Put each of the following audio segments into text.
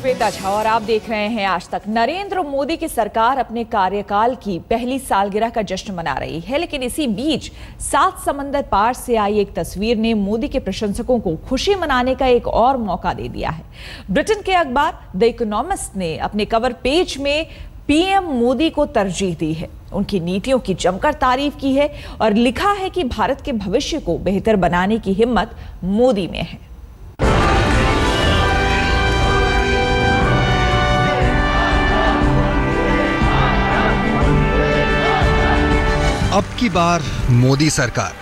श्वेता झा और आप देख रहे हैं आज तक। नरेंद्र मोदी की सरकार अपने कार्यकाल की पहली सालगिरह का जश्न मना रही है, लेकिन इसी बीच 7 समंदर पार से आई एक तस्वीर ने मोदी के प्रशंसकों को खुशी मनाने का एक और मौका दे दिया है। ब्रिटेन के अखबार द इकोनॉमिस्ट ने अपने कवर पेज में पीएम मोदी को तरजीह दी है, उनकी नीतियों की जमकर तारीफ की है और लिखा है कि भारत के भविष्य को बेहतर बनाने की हिम्मत मोदी में है। अब की बार मोदी सरकार।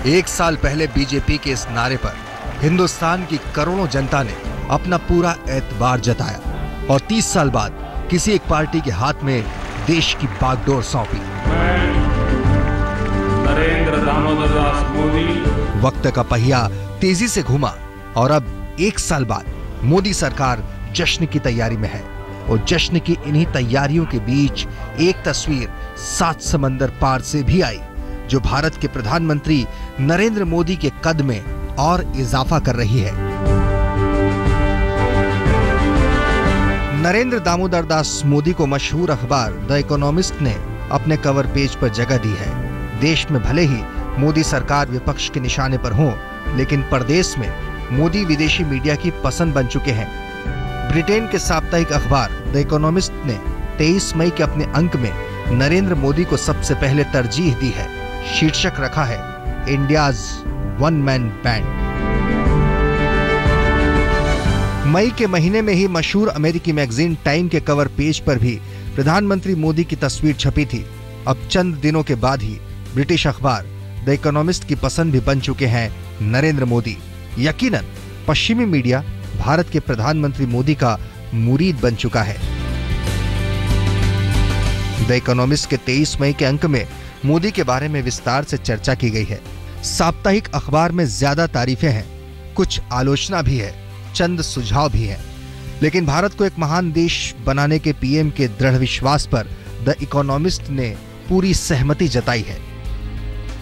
1 साल पहले बीजेपी के इस नारे पर हिंदुस्तान की करोड़ों जनता ने अपना पूरा एतबार जताया और 30 साल बाद किसी एक पार्टी के हाथ में देश की बागडोर सौंपी। नरेंद्र दामोदर दास मोदी। वक्त का पहिया तेजी से घुमा और अब 1 साल बाद मोदी सरकार जश्न की तैयारी में है और जश्न की इन्हीं तैयारियों के बीच एक तस्वीर 7 समंदर पार से भी आई, जो भारत के प्रधानमंत्री नरेंद्र मोदी के कद में और इजाफा कर रही है। नरेंद्र दामोदर दास मोदी को मशहूर अखबार द इकोनॉमिस्ट ने अपने कवर पेज पर जगह दी है। देश में भले ही मोदी सरकार विपक्ष के निशाने पर हो, लेकिन परदेश में मोदी विदेशी मीडिया की पसंद बन चुके हैं। ब्रिटेन के साप्ताहिक अखबार द इकोनॉमिस्ट ने 23 मई के अपने अंक में नरेंद्र मोदी को सबसे पहले तरजीह दी है। शीर्षक रखा है इंडियाज वन मैन बैंड। मई के महीने में ही मशहूर अमेरिकी मैगजीन टाइम के कवर पेज पर भी प्रधानमंत्री मोदी की तस्वीर छपी थी। अब चंद दिनों के बाद ही ब्रिटिश अखबार द इकोनॉमिस्ट की पसंद भी बन चुके हैं नरेंद्र मोदी। यकीनन पश्चिमी मीडिया भारत के प्रधानमंत्री मोदी का मुरीद बन चुका है। द इकोनॉमिस्ट के 23 मई के अंक में मोदी के बारे में विस्तार से चर्चा की गई है। साप्ताहिक अखबार में ज्यादा तारीफें हैं, कुछ आलोचना भी है, चंद सुझाव भी हैं। लेकिन भारत को एक महान देश बनाने के पीएम के दृढ़ विश्वास पर द इकोनॉमिस्ट ने पूरी सहमति जताई है।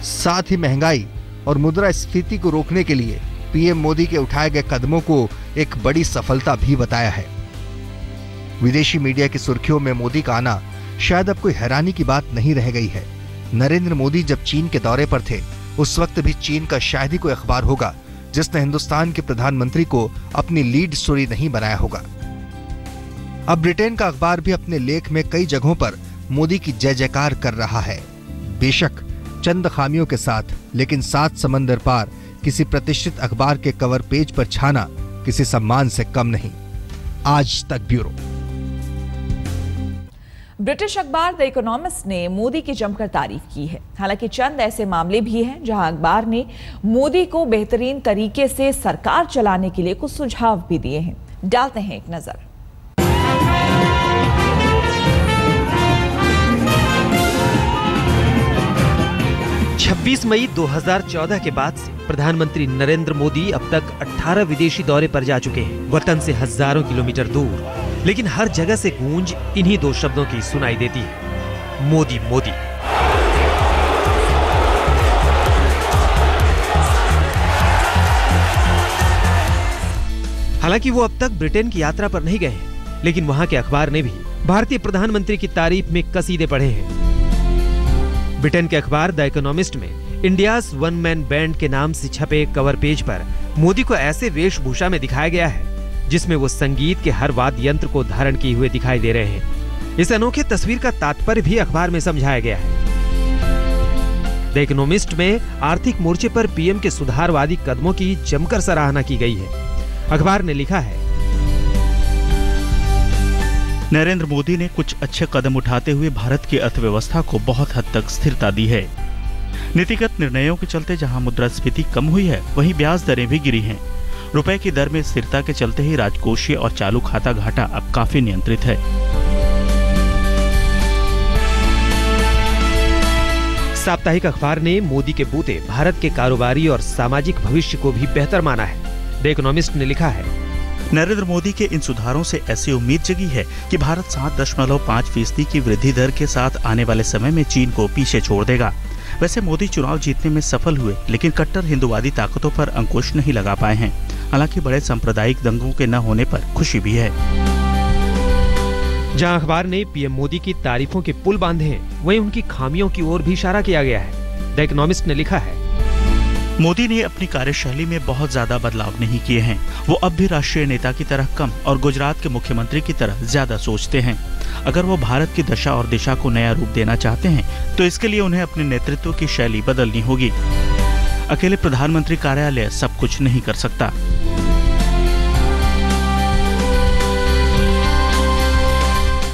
साथ ही महंगाई और मुद्रास्फीति को रोकने के लिए पीएम मोदी के उठाए गए कदमों को एक बड़ी सफलता भी बताया है। विदेशी मीडिया की सुर्खियों में मोदी का आना शायद अब कोई हैरानी की बात नहीं रह गई है। नरेंद्र मोदी जब चीन के दौरे पर थे, उस वक्त भी चीन का शायद ही कोई अखबार होगा जिसने हिंदुस्तान के प्रधानमंत्री को अपनी लीड स्टोरी नहीं बनाया होगा। अब ब्रिटेन का अखबार भी अपने लेख में कई जगहों पर मोदी की जय जयकार कर रहा है। बेशक चंद खामियों के साथ, लेकिन 7 समंदर पार किसी प्रतिष्ठित अखबार के कवर पेज पर छाना किसी सम्मान से कम नहीं। आज तक ब्यूरो। ब्रिटिश अखबार द इकोनॉमिस्ट ने मोदी की जमकर तारीफ की है। हालांकि चंद ऐसे मामले भी हैं जहां अखबार ने मोदी को बेहतरीन तरीके से सरकार चलाने के लिए कुछ सुझाव भी दिए हैं। डालते हैं एक नजर। 26 मई 2014 के बाद से प्रधानमंत्री नरेंद्र मोदी अब तक 18 विदेशी दौरे पर जा चुके हैं, वतन से हजारों किलोमीटर दूर। लेकिन हर जगह से गूंज इन्हीं 2 शब्दों की सुनाई देती है, मोदी मोदी। हालांकि वो अब तक ब्रिटेन की यात्रा पर नहीं गए हैं, लेकिन वहां के अखबार ने भी भारतीय प्रधानमंत्री की तारीफ में कसीदे पढ़े हैं। ब्रिटेन के अखबार द इकोनॉमिस्ट में इंडियाज वन मैन बैंड के नाम से छपे कवर पेज पर मोदी को ऐसे वेशभूषा में दिखाया गया है जिसमें वो संगीत के हर वाद्य यंत्र को धारण किए हुए दिखाई दे रहे हैं। इस अनोखे तस्वीर का तात्पर्य भी अखबार में समझाया गया है। द इकोनॉमिस्ट में आर्थिक मोर्चे पर पीएम के सुधारवादी कदमों की जमकर सराहना की गई है। अखबार ने लिखा है, नरेंद्र मोदी ने कुछ अच्छे कदम उठाते हुए भारत की अर्थव्यवस्था को बहुत हद तक स्थिरता दी है। नीतिगत निर्णयों के चलते जहां मुद्रास्फीति कम हुई है, वहीं ब्याज दरें भी गिरी हैं। रुपए की दर में स्थिरता के चलते ही राजकोषीय और चालू खाता घाटा अब काफी नियंत्रित है। साप्ताहिक अखबार ने मोदी के बूते भारत के कारोबारी और सामाजिक भविष्य को भी बेहतर माना है। द इकोनॉमिस्ट ने लिखा है, नरेंद्र मोदी के इन सुधारों से ऐसी उम्मीद जगी है कि भारत 7.5% की वृद्धि दर के साथ आने वाले समय में चीन को पीछे छोड़ देगा। वैसे मोदी चुनाव जीतने में सफल हुए, लेकिन कट्टर हिंदुवादी ताकतों पर अंकुश नहीं लगा पाए हैं। हालांकि बड़े सांप्रदायिक दंगों के न होने पर खुशी भी है। जहां अखबार ने पीएम मोदी की तारीफों के पुल बांधे हैं, वहीं उनकी खामियों की ओर भी इशारा किया गया है। द इकोनॉमिस्ट ने लिखा है, मोदी ने अपनी कार्यशैली में बहुत ज्यादा बदलाव नहीं किए हैं। वो अब भी राष्ट्रीय नेता की तरह कम और गुजरात के मुख्यमंत्री की तरह ज्यादा सोचते हैं। अगर वो भारत की दशा और दिशा को नया रूप देना चाहते हैं तो इसके लिए उन्हें अपने नेतृत्व की शैली बदलनी होगी। अकेले प्रधानमंत्री कार्यालय सब कुछ नहीं कर सकता।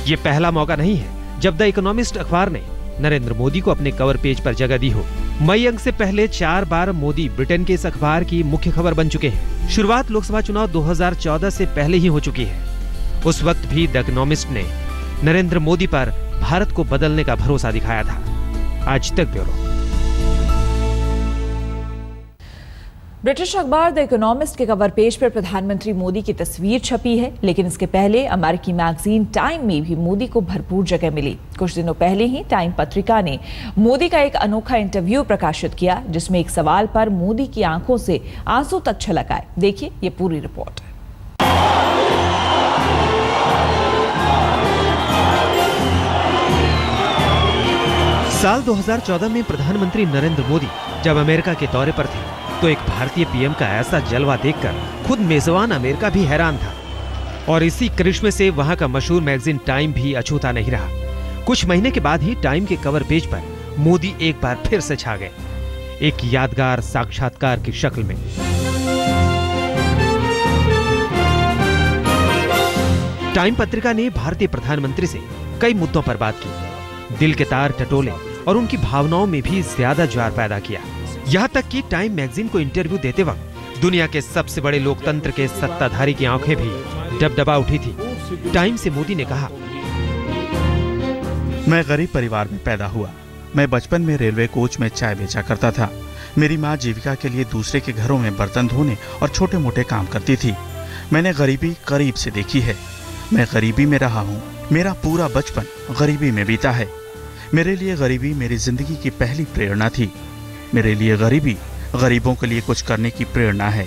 ये पहला मौका नहीं है जब द इकोनॉमिस्ट अखबार ने नरेंद्र मोदी को अपने कवर पेज पर जगह दी हो। मई अंक से पहले 4 बार मोदी ब्रिटेन के इस अखबार की मुख्य खबर बन चुके हैं। शुरुआत लोकसभा चुनाव 2014 से पहले ही हो चुकी है। उस वक्त भी द इकोनॉमिस्ट ने नरेंद्र मोदी पर भारत को बदलने का भरोसा दिखाया था। आज तक ब्यूरो। ब्रिटिश अखबार द इकोनॉमिस्ट के कवर पेज पर प्रधानमंत्री मोदी की तस्वीर छपी है, लेकिन इसके पहले अमेरिकी मैगजीन टाइम में भी मोदी को भरपूर जगह मिली। कुछ दिनों पहले ही टाइम पत्रिका ने मोदी का एक अनोखा इंटरव्यू प्रकाशित किया, जिसमें एक सवाल पर मोदी की आंखों से आंसू तक छलक आए। देखिए ये पूरी रिपोर्ट। साल 2014 में प्रधानमंत्री नरेंद्र मोदी जब अमेरिका के दौरे पर थे तो एक भारतीय पीएम का ऐसा जलवा देखकर खुद मेजबान अमेरिका भी हैरान था। और इसी करिश्मे से वहां का मशहूर मैगजीन टाइम भी अछूता नहीं रहा। कुछ महीने के बाद ही टाइम के कवर पेज पर मोदी एक बार फिर से छा गए, एक यादगार साक्षात्कार की शक्ल में। टाइम पत्रिका ने भारतीय प्रधानमंत्री से कई मुद्दों पर बात की, दिल के तार टटोले और उनकी भावनाओं में भी ज्यादा ज्वार पैदा किया। यहाँ तक कि टाइम मैगजीन को इंटरव्यू देते वक्त दुनिया के सबसे बड़े लोकतंत्र के सत्ताधारी की आंखें भी डबडबा उठी थी। टाइम से मोदी ने कहा, मैं गरीब परिवार में पैदा हुआ। मैं बचपन में रेलवे कोच में चाय बेचा करता था। मेरी माँ जीविका के लिए दूसरे के घरों में बर्तन धोने और छोटे मोटे काम करती थी। मैंने गरीबी करीब से देखी है। मैं गरीबी में रहा हूँ। मेरा पूरा बचपन गरीबी में बीता है। मेरे लिए गरीबी मेरी जिंदगी की पहली प्रेरणा थी। मेरे लिए गरीबी गरीबों के लिए कुछ करने की प्रेरणा है।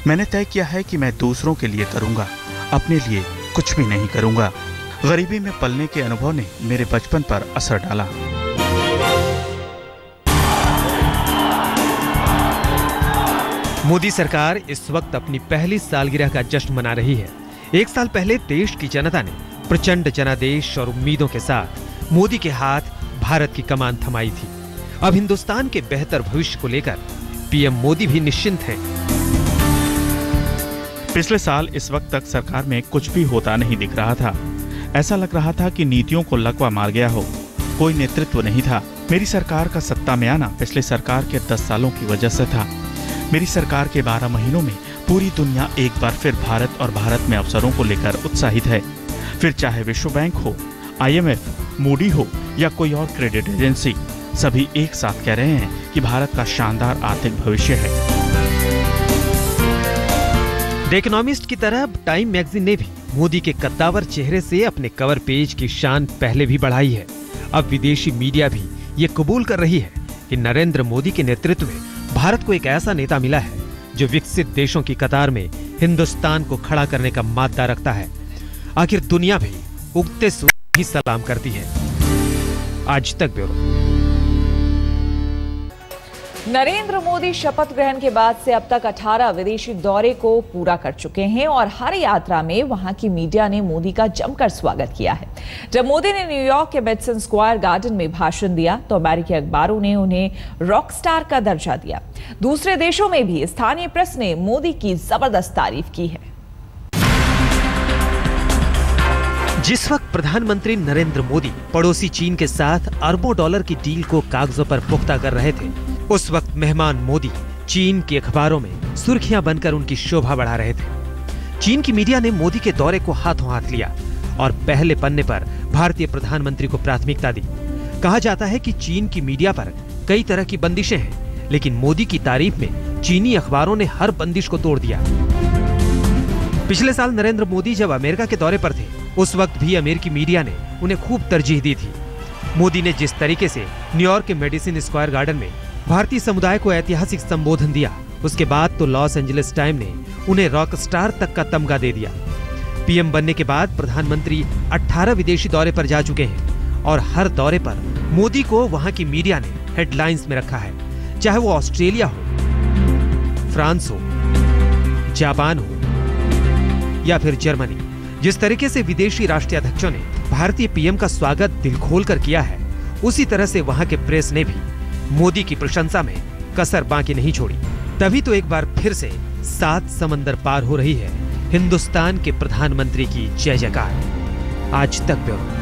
मैंने तय किया है कि मैं दूसरों के लिए करूंगा, अपने लिए कुछ भी नहीं करूंगा। गरीबी में पलने के अनुभव ने मेरे बचपन पर असर डाला। मोदी सरकार इस वक्त अपनी पहली सालगिरह का जश्न मना रही है। एक साल पहले देश की जनता ने प्रचंड जनादेश और उम्मीदों के साथ मोदी के हाथ भारत की कमान थमाई थी। अब हिंदुस्तान के बेहतर भविष्य को लेकर पीएम मोदी भी निश्चिंत हैं। पिछले साल इस वक्त तक सरकार में कुछ भी होता नहीं दिख रहा था। ऐसा लग रहा था कि नीतियों को लकवा मार गया हो, कोई नेतृत्व नहीं था। मेरी सरकार का सत्ता में आना पिछले सरकार के 10 सालों की वजह से था। मेरी सरकार के 12 महीनों में पूरी दुनिया एक बार फिर भारत और भारत में अवसरों को लेकर उत्साहित है। फिर चाहे विश्व बैंक हो, IMF, मूडी हो या कोई और क्रेडिट एजेंसी, सभी एक साथ कह रहे हैं कि भारत का शानदार आर्थिक भविष्य है। द इकोनॉमिस्ट की तरह टाइम मैगजीन ने भी मोदी के कद्दावर चेहरे से अपने कवर पेज की शान पहले भी बढ़ाई है। अब विदेशी मीडिया भी ये कबूल कर रही है कि नरेंद्र मोदी के नेतृत्व में भारत को एक ऐसा नेता मिला है जो विकसित देशों की कतार में हिंदुस्तान को खड़ा करने का माद्दा रखता है। आखिर दुनिया भी उगते सूरज ही सलाम करती है। आज तक ब्यूरो। नरेंद्र मोदी शपथ ग्रहण के बाद से अब तक 18 विदेशी दौरे को पूरा कर चुके हैं और हर यात्रा में वहां की मीडिया ने मोदी का जमकर स्वागत किया है। जब मोदी ने न्यूयॉर्क के मेडिसन स्क्वायर गार्डन में भाषण दिया तो अमेरिकी अखबारों ने उन्हें रॉक स्टार का दर्जा दिया। दूसरे देशों में भी स्थानीय प्रेस ने मोदी की जबरदस्त तारीफ की है। जिस वक्त प्रधानमंत्री नरेंद्र मोदी पड़ोसी चीन के साथ अरबों डॉलर की डील को कागजों पर पुख्ता कर रहे थे, उस वक्त मेहमान मोदी चीन के अखबारों में सुर्खियां बनकर उनकी शोभा बढ़ा रहे थे। चीन की मीडिया ने मोदी के दौरे को हाथों हाथ लिया और पहले पन्ने पर भारतीय प्रधानमंत्री को प्राथमिकता दी। कहा जाता है कि चीन की मीडिया पर कई तरह की बंदिशें हैं, लेकिन मोदी की तारीफ में चीनी अखबारों ने हर बंदिश को तोड़ दिया। पिछले साल नरेंद्र मोदी जब अमेरिका के दौरे पर थे, उस वक्त भी अमेरिकी मीडिया ने उन्हें खूब तरजीह दी थी। मोदी ने जिस तरीके से न्यूयॉर्क के मेडिसन स्क्वायर गार्डन में भारतीय समुदाय को ऐतिहासिक संबोधन दिया, उसके बाद तो लॉस एंजलिस टाइम ने उन्हें रॉक स्टार तक का तमगा दे दिया। पीएम बनने के बाद प्रधानमंत्री 18 विदेशी दौरे पर जा चुके हैं और हर दौरे पर मोदी को वहां की मीडिया ने हेडलाइंस में रखा है, चाहे वो ऑस्ट्रेलिया हो, फ्रांस हो, जापान हो या फिर जर्मनी। जिस तरीके से विदेशी राष्ट्राध्यक्षों ने भारतीय पीएम का स्वागत दिल खोलकर किया है, उसी तरह से वहां के प्रेस ने भी मोदी की प्रशंसा में कसर बाकी नहीं छोड़ी। तभी तो एक बार फिर से 7 समंदर पार हो रही है हिंदुस्तान के प्रधानमंत्री की जय जयकार। आज तक ब्यूरो।